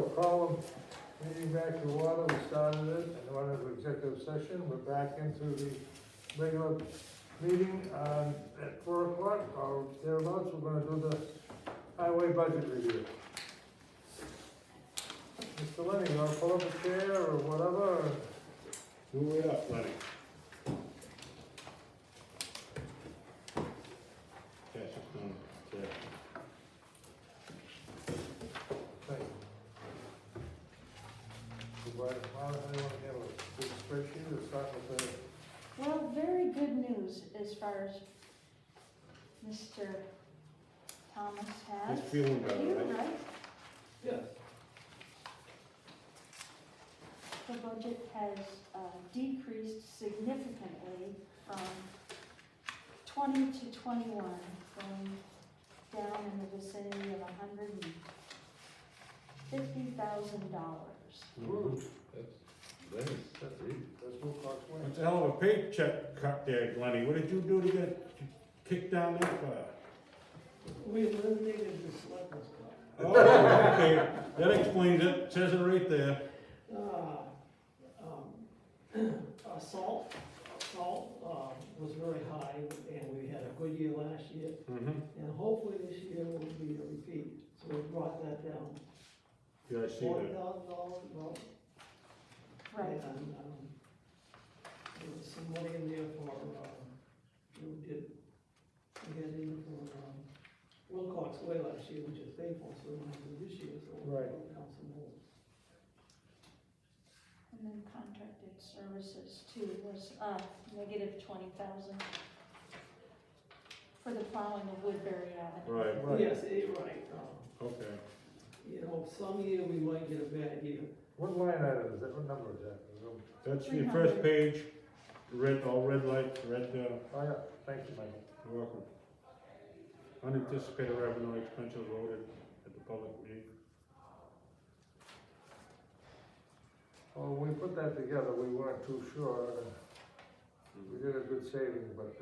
go, call meeting back to order, we started it, and went into executive session, we're back into the regular meeting, at 4 o'clock, or thereabouts, we're gonna do the highway budget review. Mr. Lenny, you wanna pull up a chair or whatever, or? Do it up, Lenny. Yes, it's done. Yeah. Thank you. How do you want to handle it? Big spreadsheet or start with the? Well, very good news as far as Mr. Thomas has. He's feeling better, You, right? right? Yes. The budget has decreased significantly from 20 to 21, going down in the vicinity of $150,000. That's Wilcox Way. That's a hell of a paycheck cut there, Lenny. What did you do to get kicked down that far? We eliminated the selectmen's club. Oh, okay, that explains it, says it right there. Salt was very high, and we had a good year last year, and hopefully this year will be a repeat, so we brought that down. Yeah, I see that. $40,000, well, Right. and, there was some money in there for, we had in for, Wilcox Way last year, which is painful, so we don't have to do this year, so we'll Right. bring down some more. And then contracted services too was negative 20,000 for the plowing of Woodbury Avenue. Right, Right. Yes, right, okay. you know, some year we might get a bad year. What line item is that, what number is that? That's your 300. first page, red, all red lights, red, Oh, yeah, thank you, Michael. you're welcome. Unanticipated revenue expenses loaded at the public meeting. Well, when we put that together, we weren't too sure, we did a good saving, but,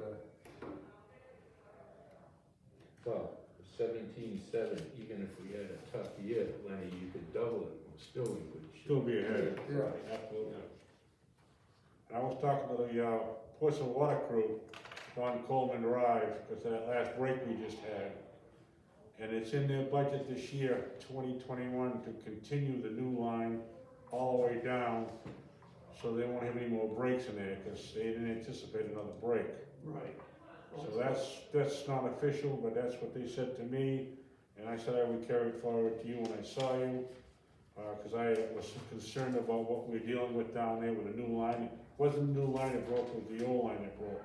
Well, 17.7, even if we had a tough year, Lenny, you could double it, and still in good shape. Still be ahead. yeah. Absolutely. And I was talking to the, Portsmouth Water Crew on Coleman Drive, because that last break we just had. And it's in their budget this year, 2021, to continue the new line all the way down, so they won't have any more breaks in there, because they didn't anticipate another break. Right. So that's not official, but that's what they said to me, and I said I would carry it forward to you when I saw you, because I was concerned about what we're dealing with down there with the new line. It wasn't the new line that broke, it was the old line that broke.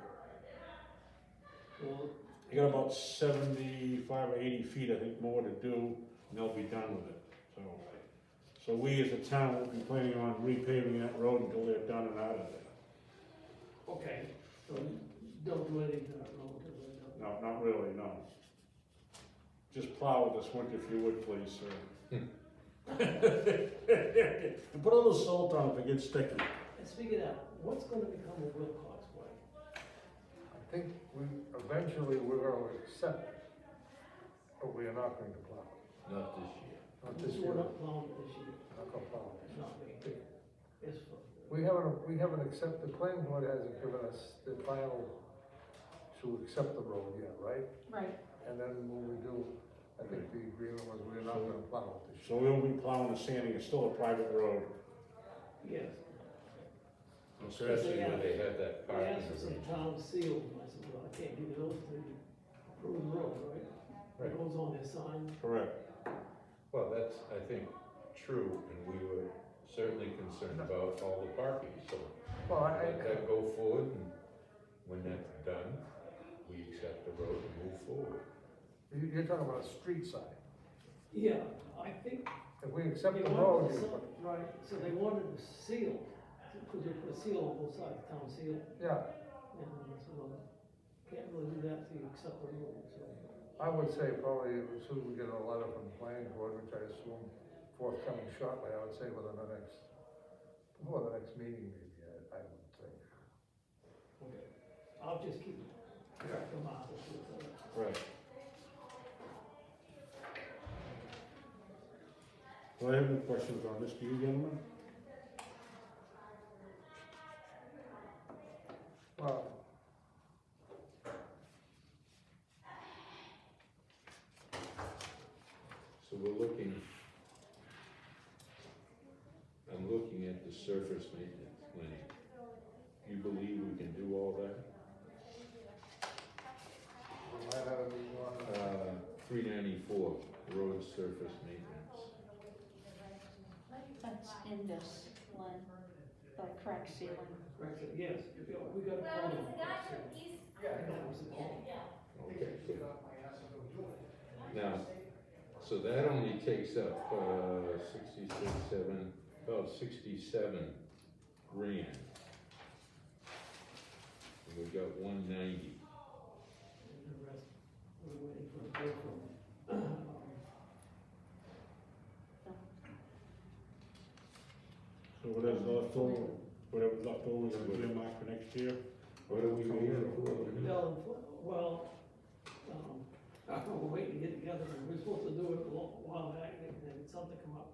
Well, You got about 75 or 80 feet, I think, more to do, and they'll be done with it, so we as a town will be planning on repaving that road until they're done and out of there. okay, so don't do anything to that road, because I don't. No, not really, no. Just plow it this winter if you would, please, sir. And put a little salt on it if it gets sticky. And speaking of that, what's gonna become of Wilcox Way? I think eventually we're gonna accept it, but we are not going to plow it. Not this year. Not this year, We're not not plowing it this year, gonna plow it. it's not me, it's for. We haven't accepted, the planning board hasn't given us the final to accept the road yet, right? Right. And then when we do, I think the agreement was we're not gonna plow it this So year. we won't be plowing and sanding, it's still a private road. Yes. Especially when they have that They parking. asked for some town seals, and I said, well, I can't give you those to approve the road, right? Right. It goes on their sign. Correct. Well, that's, I think, true, and we were certainly concerned about all the parking, so Well, let that go forward, and when that's done, we accept the road and move forward. you're talking about a street sign. Yeah, I think. If we accept they the road, wanted you some- Right, so they wanted a seal, because they put a seal on both sides, town seal, yeah, and I said, well, can't really do that till you accept the road, so. I would say probably as soon as we get a letter from the planning board, which I assume forthcoming shortly, I would say within the next, before the next meeting maybe, I would think. Okay, I'll just keep track of my office with, Right. So I have no questions on this, do you gentlemen? Well, So we're looking, I'm looking at the surface maintenance, Lenny. You believe we can do all that? we might have a meeting on, 394, road surface maintenance. That's Indus, Len, the crack ceiling. Correct, yes, we got a call on crack ceiling. And that was the call. Okay, good. Now, so that only takes up, 66, 7, about 67 grand. And we got 190. And the rest, we're waiting for a bill from, So whatever's left over, whatever's left over, we're gonna put in mark for next year? What are we waiting for? well, we're waiting to get together, and we're supposed to do it a while back, and then something come up.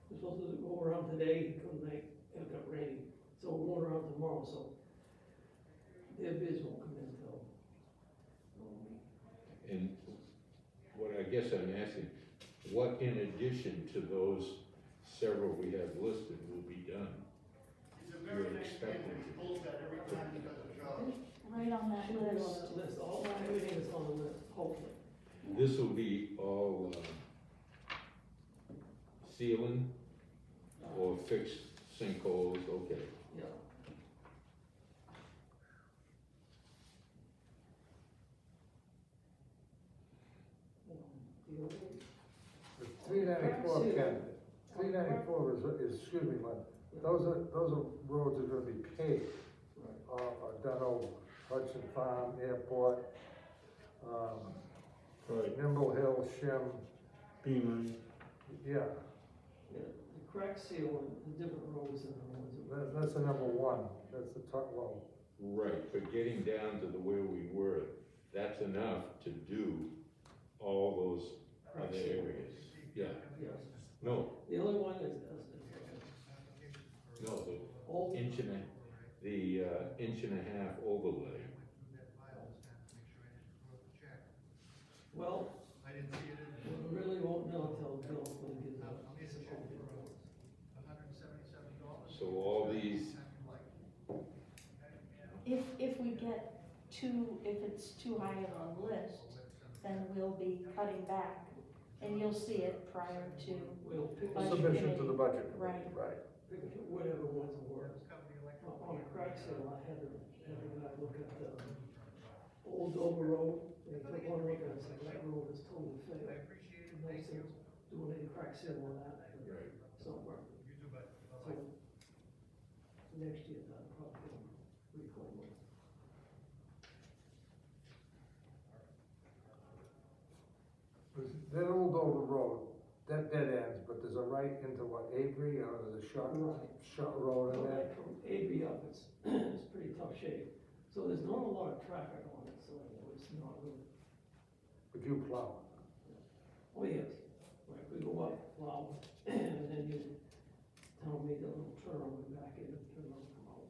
We're supposed to go around today, couldn't make, it got rainy, so we're going around tomorrow, so their bids won't come in until. And what I guess I'm asking, what in addition to those several we have listed will be done? You're expecting to. Right on that Should be on list. that list, all, everything is on the list, hopefully. This will be all sealing or fixed sinkholes, okay. Yeah. The only, the 394, Ken, 394 is, excuse me, Len, those are roads that are gonna be paved, right. done over, Hudson Farm, Airport, Right, Nimble Hill, Shem, Beaman, yeah, Yeah, the crack seal and the different roads and the ones that. that's the number one, that's the top low. Right, but getting down to the where we were, that's enough to do all those Crack other seal. areas. Yeah, Yes, no, the only one is no, the old, inch and a, the inch and a half overlay. well, we really won't know until Bill Flynn gives us. So all these, If we get if it's too high of a list, then we'll be cutting back, and you'll see it prior to, We'll pick, Budget Submission to committee. the budget. Right. Right. pick whatever ones are worse. On the crack seal, I had a guy look at the old Dover Road, and he took one look at it, and said, that road is totally failed. No sense doing any crack seal on that right, somewhere. So, next year, I'll probably reclaim it. That old Dover Road, that dead ends, but there's a right into what, Avery, or there's a short road in there? From Avery up, it's, it's pretty tough shape. So there's not a lot of traffic on it, so it's not really, But you plow. oh yes, right, we go up, plow, and then you tell me the little turn on the back end, turn on, come out.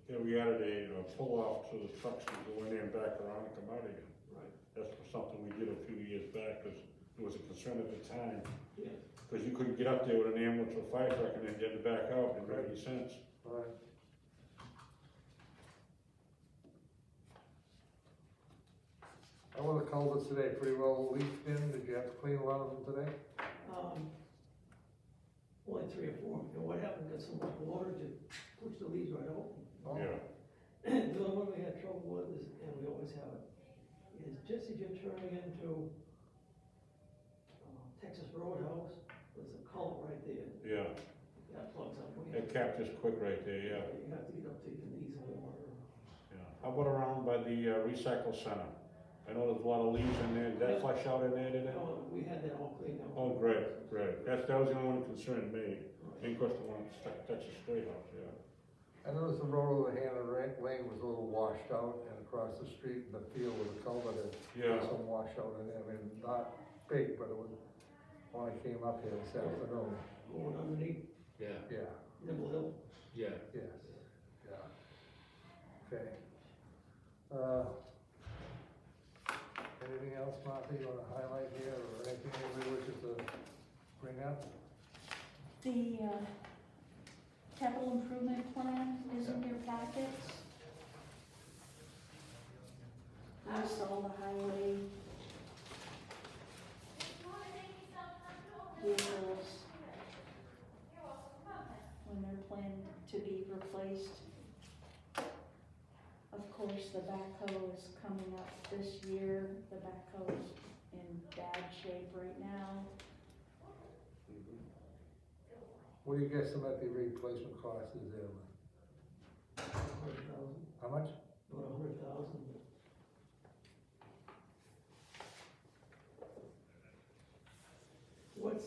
yeah, we added a pull-off so the trucks can go in there and back around and come out again. Right. That's something we did a few years back, because it was a concern at the time, Yeah, because you couldn't get up there with an ambulance or fire truck and then get it back out, it didn't make any sense. Right. How were the culverts today, pretty well leafed in, did you have to clean a lot of them today? only 3 or 4, and what happened, got so much water to push the leaves right out. Oh. Yeah, The only one we had trouble with is, and we always have it, is just as you're turning into Texas Roadhouse, there's a culvert right there, yeah, that plugs up. that capped us quick right there, yeah, You have to get up to your knees in water. yeah. How about around by the recycle center? I know there's a lot of leaves in there, did that flush out in there, did it? No, we had that all cleaned up. Oh, great, great, that was the only one that concerned me, and of course the one at Texas State House, yeah. I noticed the road of the Hannah Lane was a little washed out, and across the street in the field with the culvert, Yeah. there's some washout in there, I mean, not big, but it was when I came up here this afternoon. Going underneath Yeah, Yeah, Nibble Hill. yeah. yes, yeah. Okay. Anything else, Martha, you wanna highlight here, or anything anybody wishes to bring up? The, capital improvement plan is in your packets. Lists all the highway vehicles, when they're planned to be replaced. Of course, the backhoe is coming up this year. The backhoe's in bad shape right now. What do you guesstimate the replacement cost is there, Lynn? 100,000, How much? about 100,000. What's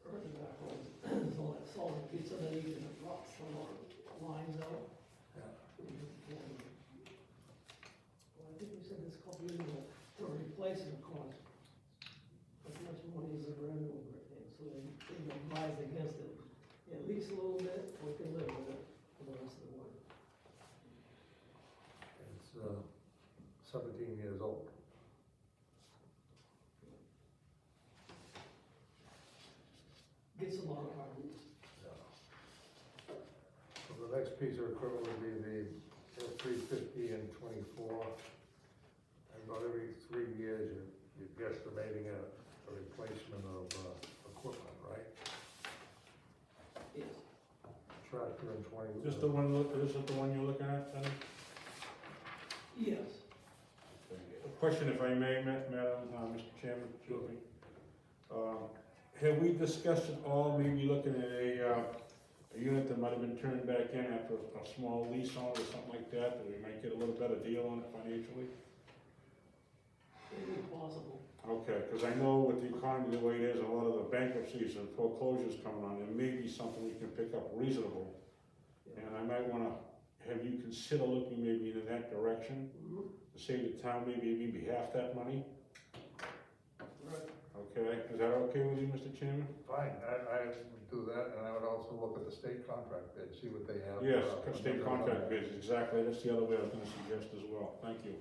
earthen backhoes, is all that solid pizza that you can drop some lines out. Yeah. Well, I think we said this a couple years ago, to replace it, of course. As much money as a brand new thing, so they advise against it, at least a little bit, we can live with it for the rest of the work. It's, 17 years old. Gets a lot of hard use. So the next piece of equipment would be the F-350 and 24. And about every 3 years, you're guesstimating a replacement of, equipment, right? Yes. Tractor and 20. This the one, this is the one you're looking at, then? Yes. A question, if I may, Madam, Mr. Chairman, excuse me. Have we discussed at all, maybe looking at a unit that might have been turned back in after a small lease on it or something like that we might get a little better deal on it financially? Anything possible. Okay, because I know with the economy the way it is, a lot of the bankruptcies and foreclosures coming on, there may be something we can pick up reasonable. And I might wanna have you consider looking maybe in that direction, to save the town maybe half that money. Right. Okay, is that okay with you, Mr. Chairman? Fine, I would do that, and I would also look at the state contract bid, see what they have. Yes, state contract bids, exactly, that's the other way I was gonna suggest as well, thank you.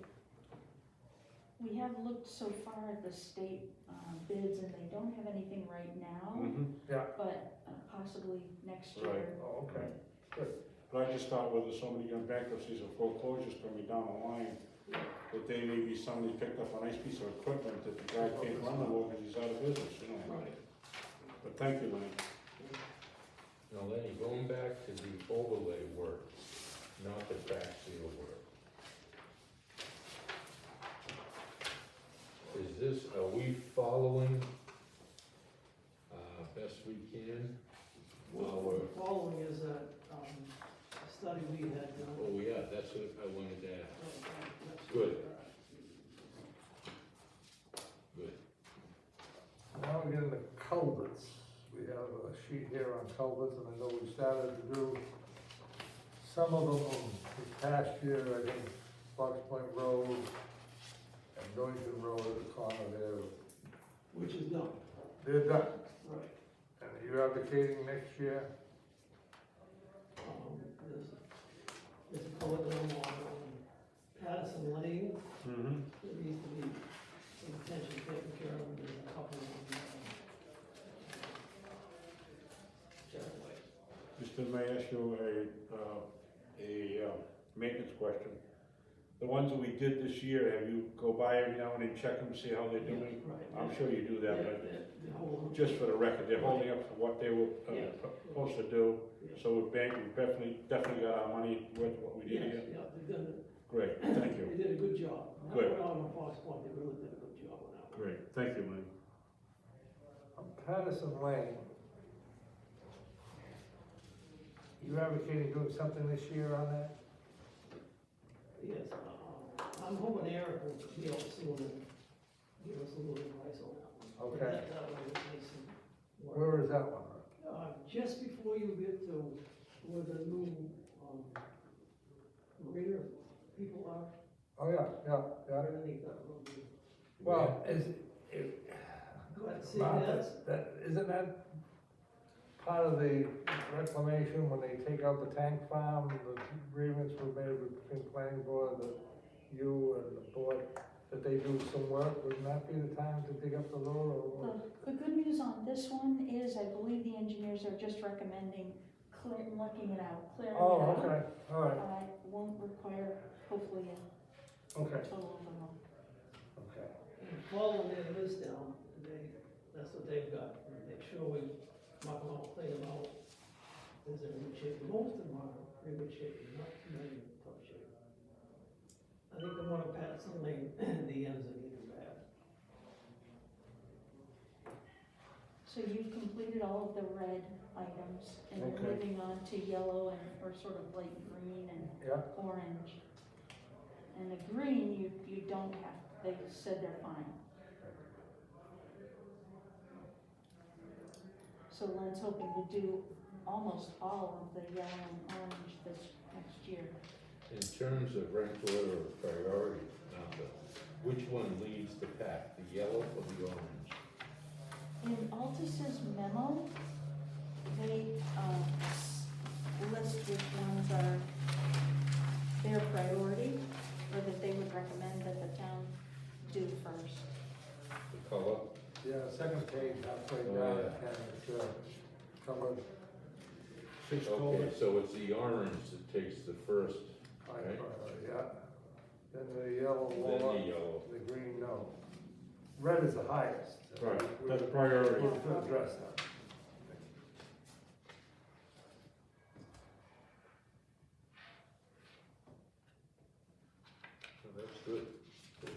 We have looked so far at the state bids, and they don't have anything right now, but possibly next year. Right. Oh, okay, good. But I just thought with so many bankruptcies and foreclosures coming down the line, that they may be somebody picked up a nice piece of equipment that the guy can't run no more because he's out of business, you know? Right. But thank you, Lenny. Now, Lenny, going back to the overlay work, not the crack seal work. Is this, are we following, best we can? What we're following is a study we had done. Oh, yeah, that's what I wanted to ask. Good. Good. Now we get into culverts. We have a sheet here on culverts, and I know we started to do some of them this past year, I think Fox Point Road and Newington Road at the corner there. Which is done. They're done. Right. And are you advocating next year? There's a culvert on Patterson Lane, Mm-hmm. that needs to be some attention taken care of, and there's a couple of, Chataway. Mr. May I ask you a maintenance question? The ones that we did this year, have you go by every now and then, check them, see how they're doing? Right. I'm sure you do that, but They're holding. just for the record, they're holding up to what they were Yeah. supposed to do. Yeah. So we definitely got our money worth what we did Yes, here. yeah, they've done it. Great, thank you. They did a good job. Good. That one out on Fox Point, they really did a good job on that one. Great, thank you, Lenny. On Patterson Lane, you advocating doing something this year on that? Yes, I'm hoping Eric will be able to soon and give us a little advice on that one. Okay. That one would take some work. Where is that one? Just before you get to where the new, marina people are, Oh, yeah, underneath that road. Well, But see, Martha, that's, isn't that part of the reclamation when they take out the tank farm, the agreements were made between planning board, you and the board, that they do some work, wouldn't that be the time to dig up the road or what? The good news on this one is I believe the engineers are just recommending looking it out, clearing it Oh, out. okay, all right, Won't require, hopefully, a okay, total overhaul. okay. and following their list down, that's what they've got, and make sure we mark them out, clean them out. Is in good shape, most of them are in good shape, not too many in tough shape. I think the one at Patterson Lane, the ends are getting bad. So you've completed all of the red items, and you're Okay. moving on to yellow and, or sort of light green and Yeah, orange. And the green, you don't have, they said they're fine. So Len's hoping to do almost all of the yellow and orange this next year. In terms of rank order of priority, now, which one leads the pack, the yellow or the orange? In Altus's memo, they, list which ones are their priority, or that they would recommend that the town do first. The color? yeah, second page, halfway Oh, down, yeah. and it's, covered, Six Okay, culverts. so it's the orange that takes the first, by Right. priority, yeah. Then the yellow, then lower, the yellow. the green, no. Red is the highest. Right, We- that's priority. We'll address that. So that's good. Good.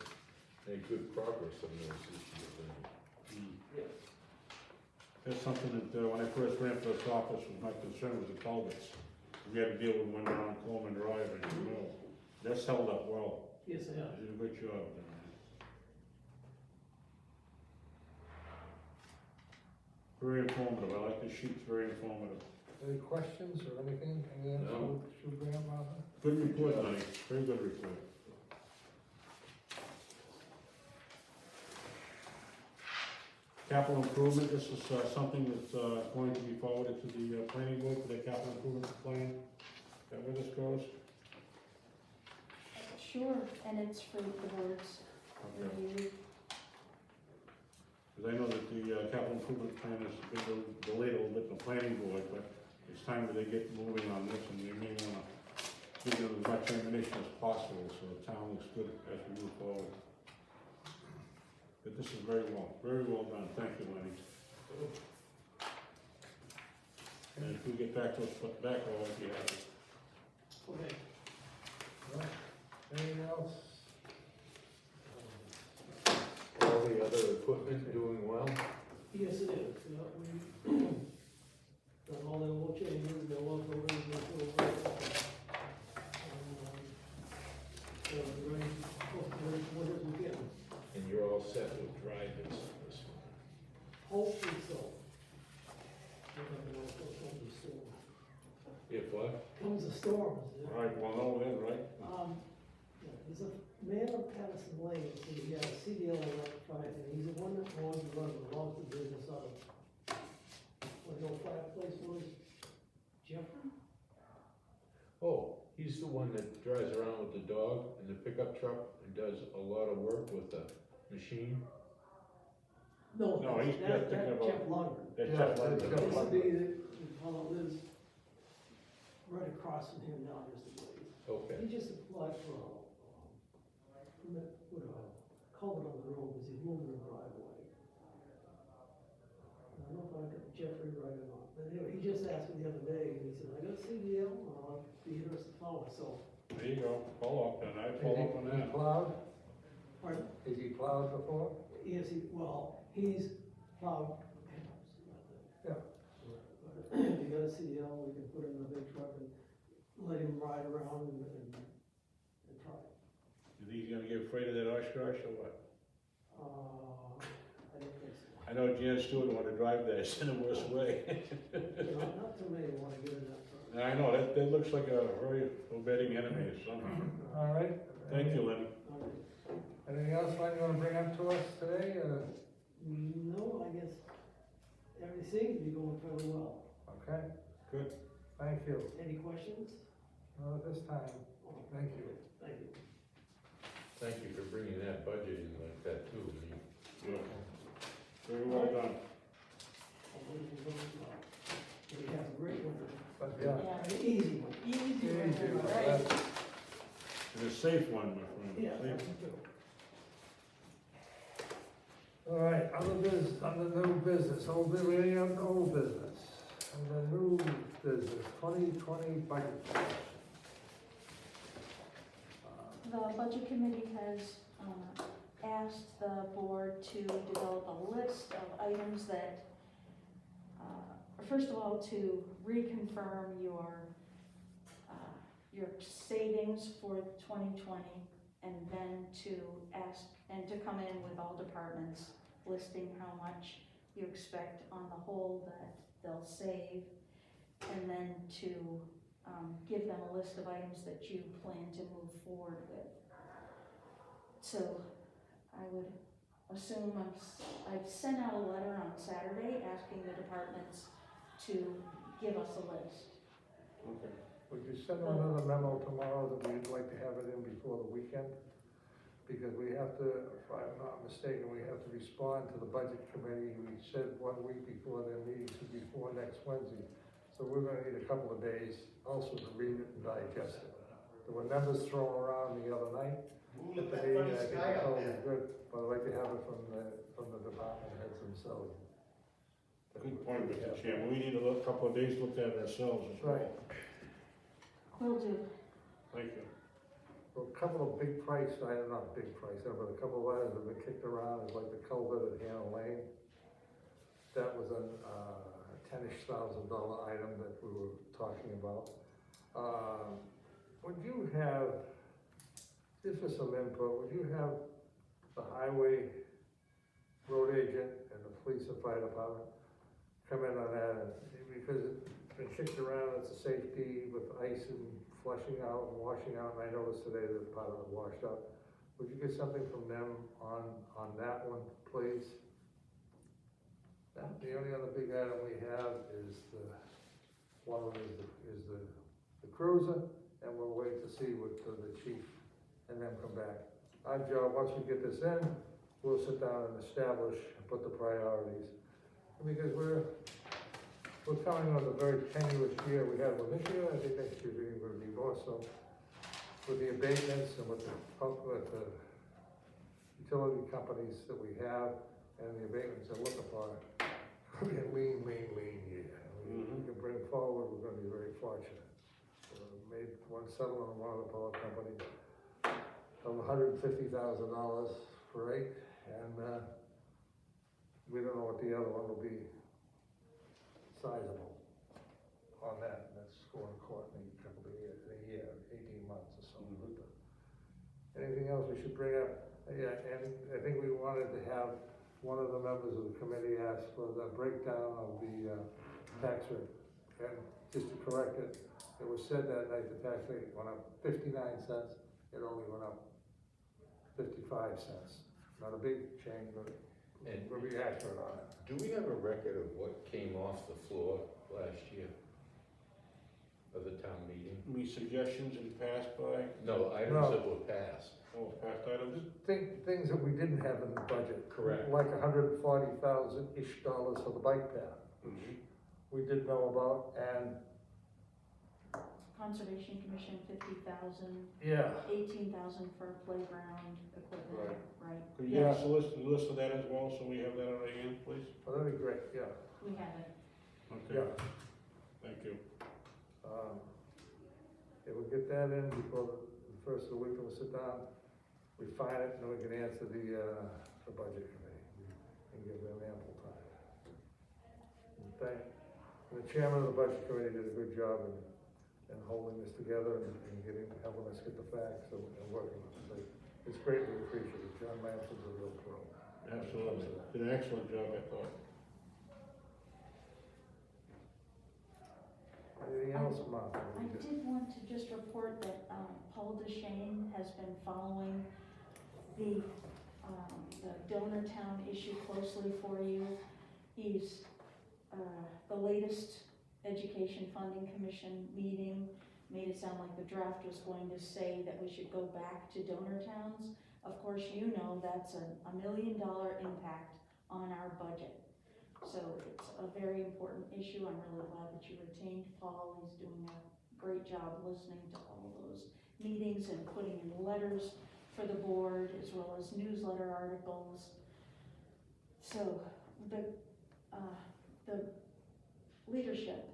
Made good progress on those issues, then. Yeah. That's something that, when I first ran for this office, was my concern was the culverts. We had to deal with one down Coleman Drive, and, you know, that's held up well. Yes, they are. They did a good job. Very informative, I like the sheets, very informative. Any questions or anything, anything else No. you should bring up, Martha? Good report, Lenny, very good report. Capital improvement, this is something that's going to be forwarded to the planning board for the capital improvement plan. Is that where this goes? Sure, and it's for the board's Okay. review. Because I know that the capital improvement plan has been delayed a little bit in the planning board, but it's time that they get moving on this, and they may want to give them as much ammunition as possible, so the town looks good as we move forward. But this is very well done, thank you, Lenny. And if we get back to us, back, I'll be happy. Okay. Right. Anything else? All the other equipment doing well? Yes, it is, yeah, we, done all the oil changes, the oil filters, the filters. So we're ready, hopefully, what is we get, And you're all set with dry bits on this one? hopefully so. We're gonna go from the storm. If what? Comes the storms, All right, well, no, then, right? yeah, there's a man on Patterson Lane, so he has a CDL electrified, and he's the one that owns and runs the lobster business out of, what the old fireplace was, Jeffrey? Oh, he's the one that drives around with the dog and the pickup truck and does a lot of work with the machine? No, he's that's just thinking about- Jeff Lundgren. That's Yeah, just like it's the- got- Used to be the fellow lives right across from him now, just a ways. Okay. He just applied for a, permit, with a culvert on the road, because he's moving the driveway. I don't know if I got Jeffrey right or not, but anyway, he just asked me the other day, and he said, I got CDL, I'll be interested to follow, so. There you go, follow up, then, I follow up on Is he that. plowed? Pardon? Is he plowed before? Yes, he's plowed. Yeah. If you got a CDL, we can put in a big truck and let him ride around and try. You think he's gonna get afraid of that Oshkosh or what? I don't think so. I know Jan Stewart wanted to drive that, it's in the worst way. Not too many wanna get in that truck. I know, that looks like a very abetting enemy or something. All right. Thank you, Lenny. All right. Anything else, Len, you wanna bring up to us today? No, I guess everything seems to be going fairly well. Okay, Good. thank you. Any questions? Not at this time, thank you. Thank you. Thank you for bringing that budget in like that too. I mean, Yeah. Very well done. We have a great winter. But yeah, Yeah, An easy one. easy, easy, right? that's- And a safe one, my friend. Yeah, Safe that's one. true. all right, other business, under new business, old business, any other old business? Under new business, 2020 budget. The budget committee has asked the board to develop a list of items that, first of all, to reconfirm your savings for 2020, and then to ask, and to come in with all departments listing how much you expect on the whole that they'll save, and then to give them a list of items that you plan to move forward with. So I would assume I've sent out a letter on Saturday asking the departments to give us a list. Okay. Would you send another memo tomorrow that we'd like to have it in before the weekend? Because we have to, if I'm not mistaken, we have to respond to the budget committee. We said 1 week before their meeting, so before next Wednesday. So we're gonna need a couple of days also to read it and digest it. There were numbers thrown around the other night at the meeting, I think it's always good, but I'd like to have it from the department heads themselves. Good point, Mr. Chairman. We need a couple of days to look at it ourselves as well. Right. Will do. Thank you. Well, a couple of big price items, not big price, but a couple of items that have been kicked around, is like the culvert at Hannah Lane. That was a $10,000 item that we were talking about. Would you have, just for some input, would you have the highway road agent and the police and fire department come in on that? Because it's been kicked around, it's a safety with ice and flushing out and washing out, and I noticed today that part of it washed up. Would you get something from them on that one, please? The only other big item we have is one of them is the cruiser, and we'll wait to see what the chief and them come back. Our job, once we get this in, we'll sit down and establish and put the priorities. Because we're coming on a very tenuous year. We had one this year, I think next year we're gonna be more so. With the abatements and with the utility companies that we have and the abatements they're looking for, it's gonna be a lean year. We can bring forward, we're gonna be very fortunate. Made one settlement on one of the power companies of $150,000 for 8, and we don't know what the other one will be sizable on that, and that's going to court in a couple of years, a year, 18 months or something. Anything else we should bring up? Yeah, and I think we wanted to have one of the members of the committee ask for the breakdown of the tax rate. And just to correct it, it was said that night the tax rate went up 59 cents, it only went up 55 cents. Not a big change, but And- we'll be accurate on it. Do we have a record of what came off the floor last year of the town meeting? Any suggestions and passed by, No, items No. that were passed. past items? Things that we didn't have in the budget. Correct. Like $140,000-ish for the bike path, we didn't know about, and, Conservation Commission, 50,000, yeah, 18,000 for playground equipment, right? Could you give us a list of that as well, so we have that on our hand, please? well, that'd be great, yeah, We have it. Okay, yeah. thank you. If we get that in before the first of the week, we'll sit down, refine it, and then we can answer the budget committee, and give them ample time. And the chairman of the budget committee did a good job in holding this together and helping us get the facts and working with it. So it's greatly appreciated. John Lanson's a real pro. Absolutely, did an excellent job, I thought. Anything else, Martha? I did want to just report that Paul DeShane has been following the the donor town issue closely for you. He's, the latest Education Funding Commission meeting made it sound like the draft was going to say that we should go back to donor towns. Of course, you know that's a $1 million impact on our budget. So it's a very important issue. I'm really glad that you retained Paul. He's doing a great job listening to all those meetings and putting in letters for the board as well as newsletter articles. So the leadership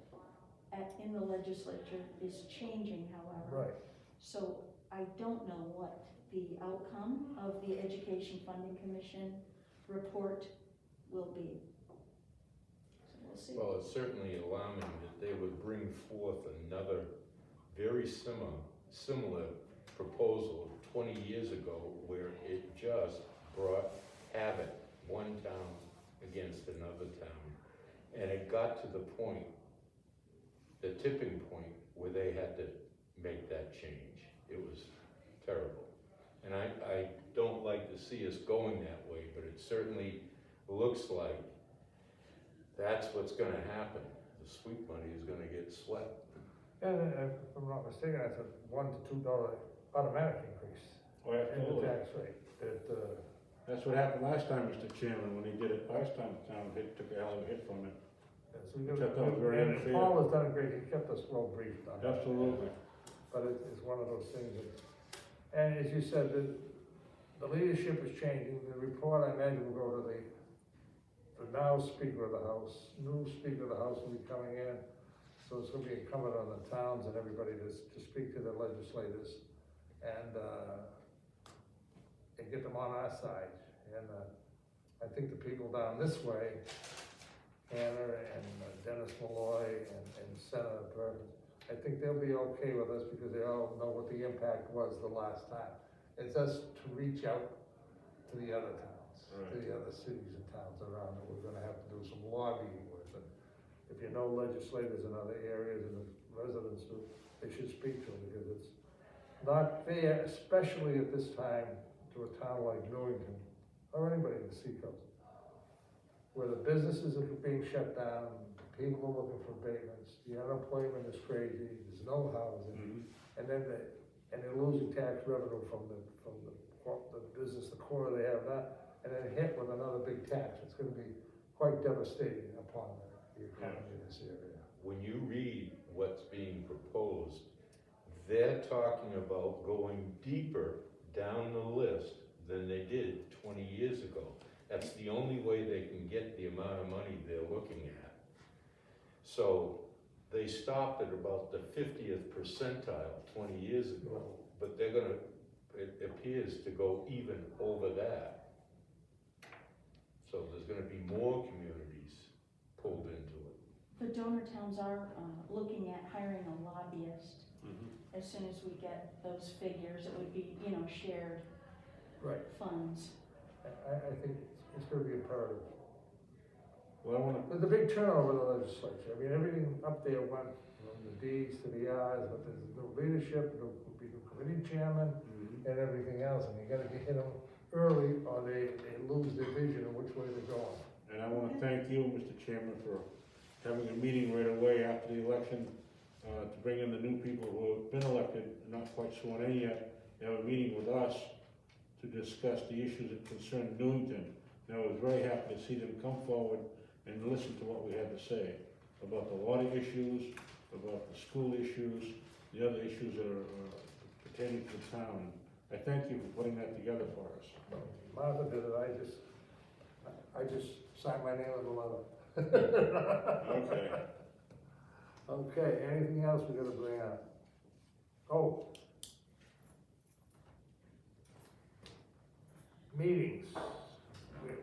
in the legislature is changing, however. Right. So I don't know what the outcome of the Education Funding Commission report will be. So we'll see. Well, it's certainly alarming that they would bring forth another very similar proposal 20 years ago where it just brought havoc, one town against another town. And it got to the point, the tipping point, where they had to make that change. It was terrible. And I don't like to see us going that way, but it certainly looks like that's what's gonna happen. The sweep money is gonna get swept. And if I'm not mistaken, that's a $1 to $2 automatic increase Oh, in the absolutely. tax rate. That's what happened last time, Mr. Chairman, when he did it last time, the town took a hell of a hit from it. So we Which I thought was very and unfair. Paul has done a great, he kept us well briefed on that. Absolutely. But it's one of those things that, and as you said, the leadership is changing. The report, I imagine, will go to the now Speaker of the House. New Speaker of the House will be coming in. So it's gonna be incumbent on the towns and everybody to speak to the legislators and get them on our side. And I think the people down this way, Hannah and Dennis Malloy and Senator Perkins, I think they'll be okay with us because they all know what the impact was the last time. It's us to reach out to the other towns, to the other cities and towns around that we're gonna have to do some lobbying with. And if you know legislators in other areas and the residents do, they should speak to them because it's not fair, especially at this time, to a town like Newington or anybody in the seacoast, where the businesses are being shut down, people are looking for abatements, the unemployment is crazy, there's no housing, and then they're losing tax revenue from the business, the core they have now, and then hit with another big tax. It's gonna be quite devastating upon the economy in this area. When you read what's being proposed, they're talking about going deeper down the list than they did 20 years ago. That's the only way they can get the amount of money they're looking at. So they stopped at about the 50th percentile 20 years ago, but they're gonna, it appears to go even over that. So there's gonna be more communities pulled into it. The donor towns are looking at hiring a lobbyist. As soon as we get those figures, it would be, shared Right. funds. I think it's gonna be imperative. Well, I wanna, There's a big turnover in the legislature. I mean, everything up there went from the Ds to the Is, but there's no leadership, no committee chairman, and everything else, and you gotta get them early or they lose their vision of which way they're going. and I wanna thank you, Mr. Chairman, for having a meeting right away after the election, to bring in the new people who have been elected, not quite sworn in yet, to have a meeting with us to discuss the issues that concern Newington. And I was very happy to see them come forward and listen to what we had to say about the water issues, about the school issues, the other issues that are pertaining to the town. I thank you for putting that together for us. Martha did it, I just signed my name on the letter. Okay. Okay, anything else we gotta bring up? Oh. Meetings.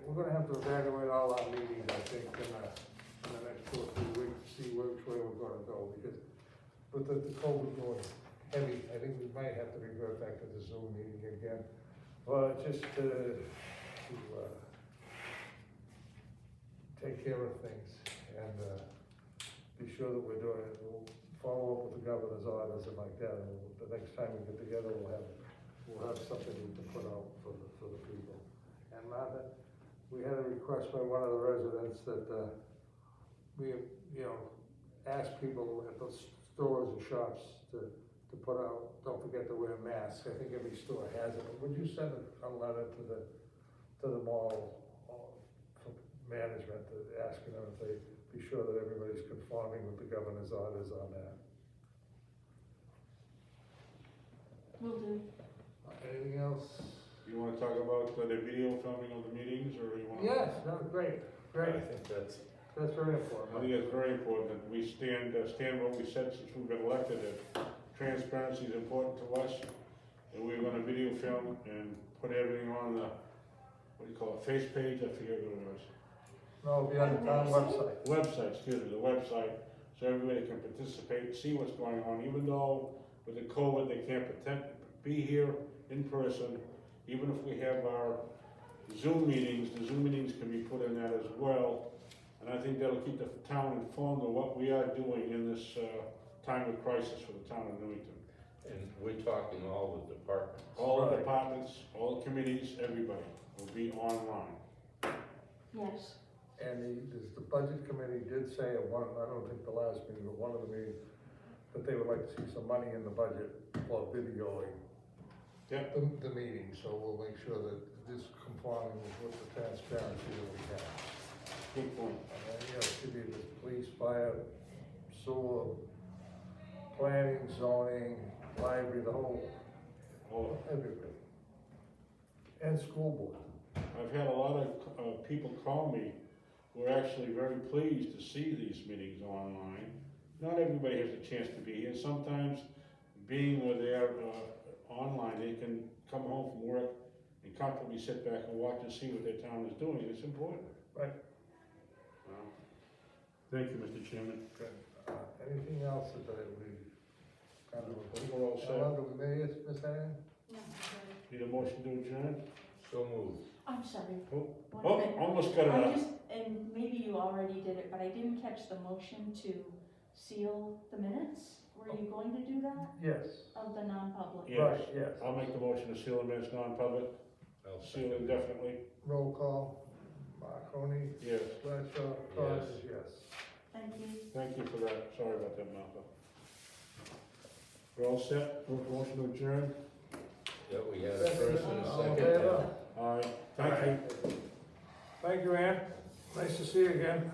We're gonna have to evaluate all our meetings, I think, in the next 2 or 3 weeks, to see which way we're gonna go, because with the COVID going heavy, I think we might have to revert back to the Zoom meeting again. Well, just to take care of things and be sure that we're doing it. We'll follow up with the governor's orders and like that, and the next time we get together, we'll have something we can put out for the people. And Martha, we had a request by one of the residents that, we, ask people at the stores and shops to put out, don't forget to wear masks. I think every store has it. Would you send a letter to the mall management asking them if they be sure that everybody's conforming with the governor's orders on that? Will do. Anything else? You wanna talk about the video filming of the meetings, or you wanna? Yes, no, great, I great. think that's, Very I important. think it's very important that we stand what we said since we've been elected, that transparency is important to us. And we're gonna video film and put everything on the, what do you call it, face page, I forget what it was. No, it'll be on the town website. Website, excuse me, the website, so everybody can participate, see what's going on, even though with the COVID, they can't be here in person. Even if we have our Zoom meetings, the Zoom meetings can be put in that as well. And I think that'll keep the town informed of what we are doing in this time of crisis for the town of Newington. and we're talking all the departments. All the Right. departments, all the committees, everybody will be online. Yes. And the budget committee did say at one, I don't think the last meeting, but one of the meetings, that they would like to see some money in the budget for videoing Yep. the meeting, so we'll make sure that this conforming with the transparency that we have. Good point. And then, it should be the police, fire, sewer, planning, zoning, library, the whole, All everything. And school board. I've had a lot of people call me who are actually very pleased to see these meetings online. Not everybody has a chance to be here. Sometimes being where they are online, they can come home from work and comfortably sit back and watch and see what their town is doing. It's important. Right. Thank you, Mr. Chairman. Good. Anything else that we kind of? I think we're all set. Yolanda, we made it, Miss Ann? No, sorry. Need a motion to adjourn? So moved. I'm sorry. Oh, One oh, minute. almost got it I out. just, and maybe you already did it, but I didn't catch the motion to seal the minutes. Were you going to do that? Yes. Of the non-public? Yes. Right, yes. I'll make the motion to seal the minutes non-public, I'll seal second. indefinitely. Roll call, Marconi, Yes. Bradshaw, Carter, yes. Thank you. Thank you for that. Sorry about that, Martha. We're all set? Motion to adjourn? Yeah, we had a first and a All in second. favor? All right. Thank you. Thank you, Ann. Nice to see you again.